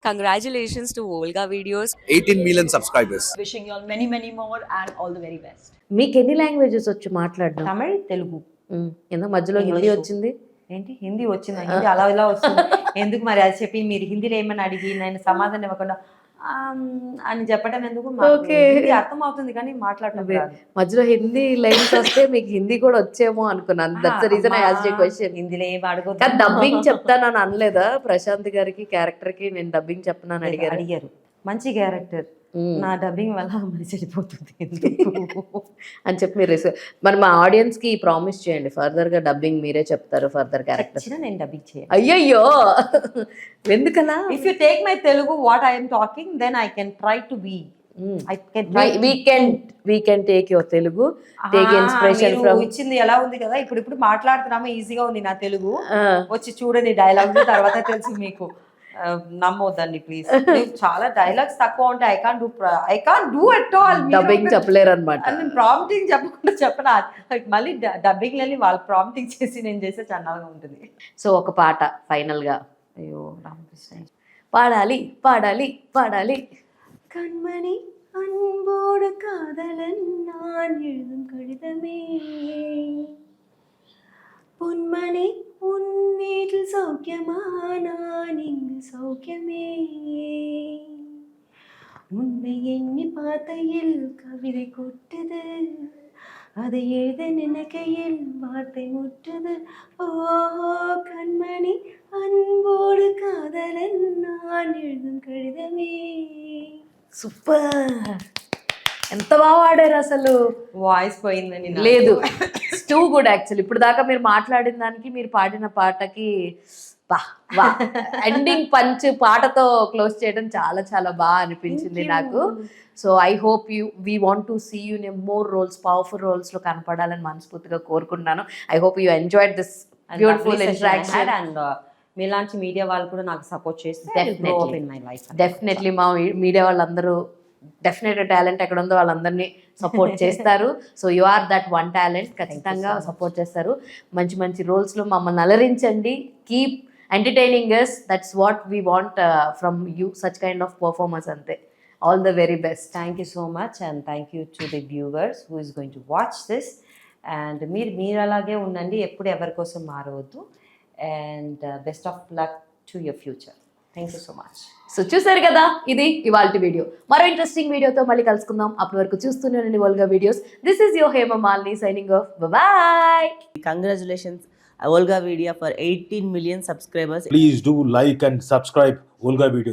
Congratulations to Volga Videos. 18 million subscribers. Wishing you all many, many more and all the very best. మీకు ఎన్ని languages వచ్చు మాట్లాడడం? తమిళ్, తెలుగు. ఎందుకు మధ్యలో హిందీ English. వచ్చింది? ఏంటి హిందీ వచ్చిందా? హిందీ అలా ఇలా వస్తుంది. ఎందుకు మరి అది చెప్పి మీరు హిందీలో ఏమని అడిగి నేను సమాధానం ఇవ్వకుండా అని చెప్పడం ఎందుకు? Okay. హిందీ అర్థం అవుతుంది కానీ మాట్లాడటం రాదు. మధ్యలో హిందీ లైన్స్ వస్తే మీకు హిందీ కూడా వచ్చేమో అనుకున్నాను. That's the reason I asked you question. హిందీలో ఏం అడగొద్దు. కానీ డబ్బింగ్ చెప్తానని అనలేదా? ప్రశాంత్ గారికి క్యారెక్టర్ కి నేను డబ్బింగ్ చెప్పనని అడిగారు. మంచి క్యారెక్టర్, నా డబ్బింగ్ వల్ల మరి చెడిపోతుంది అని చెప్పి మీరు మరి మా ఆడియన్స్ కి ప్రామిస్ చేయండి, ఫర్దర్ గా డబ్బింగ్ మీరే చెప్తారు ఫర్దర్ క్యారెక్టర్స్. నేను డబ్బింగ్ చేయాలి. అయ్యయ్యో ఎందుకలా? If you take my Telugu what I am talking then I can try to be. I can try. We can take your Telugu, take inspiration from. ఇచ్చింది ఎలా ఉంది కదా, ఇప్పుడు మాట్లాడుతున్నాము, ఈజీగా ఉంది నా తెలుగు. వచ్చి చూడండి డైలాగ్ తర్వాత తెలుసు మీకు. నమ్మొద్దండి ప్లీజ్. చాలా డైలాగ్స్ తక్కువ ఉంటాయి. I can't do at all. Dubbing చెప్పలేరు అనమాట. నేను ప్రాంప్టింగ్ చెప్పకుండా చెప్పనా, మళ్ళీ డబ్బింగ్ వెళ్ళి వాళ్ళు ప్రాంప్టింగ్ చేసి నేను చేస్తే చన్నాగా ఉంటుంది. సో ఒక పాట ఫైనల్ గా. అయ్యో రామకృష్ణ, పాడాలి పాడాలి పాడాలి. கண்மணி அன்போடு காதலன் நான் எழுதும் கடிதமே, பொன்மணி உன் வீட்டில் சௌக்கியமா, நான் இங்கு சௌக்கியமே, உன்னை எண்ணி பார்த்தையில் கவிதை கொட்டுது, அதை எழுத நினைக்கையில் வார்த்தை முற்றுது. ஓஹோ கண்மணி அன்போடு காதலன் நான் எழுதும் கடிதமே. సూపర్, ఎంత బాగా వాడారు అసలు. వాయిస్ పోయిందని లేదు, టూ గుడ్ యాక్చువల్లీ. ఇప్పుడు దాకా మీరు మాట్లాడిన దానికి మీరు పాడిన పాటకి ఎండింగ్ పంచ్ పాటతో క్లోజ్ చేయడం చాలా చాలా బాగా అనిపించింది నాకు. So I hope we want to see you in more roles, powerful roles లో కనపడాలని మనస్ఫూర్తిగా కోరుకుంటున్నాను. I hope you enjoyed this beautiful interaction. And మీలాంటి మీడియా వాళ్ళు కూడా నాకు సపోర్ట్ చేస్తే డెఫినెట్లీ మా మీడియా వాళ్ళందరూ డెఫినెట్ టాలెంట్ ఎక్కడ ఉందో వాళ్ళందరినీ సపోర్ట్ చేస్తారు. So you are that one talent, ఖచ్చితంగా సపోర్ట్ చేస్తారు. మంచి మంచి రోల్స్లో మమ్మల్ని అలరించండి. Keep entertaining us, that's what we want from you, such kind of performers. అంతే. All the very best. Thank you so much and thank you to the viewers who is going to watch this. And మీరు అలాగే ఉండండి, ఎప్పుడు ఎవరి కోసం మారవద్దు. And best of luck to your future. Thank you so much. So చూసారు కదా, ఇది ఇవాల్టి వీడియో. మరో ఇంట్రెస్టింగ్ వీడియోతో మళ్ళీ కలుసుకుందాం. అప్పటి వరకు చూస్తూనే ఉండండి Volga videos. This is your Hema Malini signing off. Bye. Congratulations, Volga Video, for 18 million subscribers. Please do like and subscribe Volga Videos.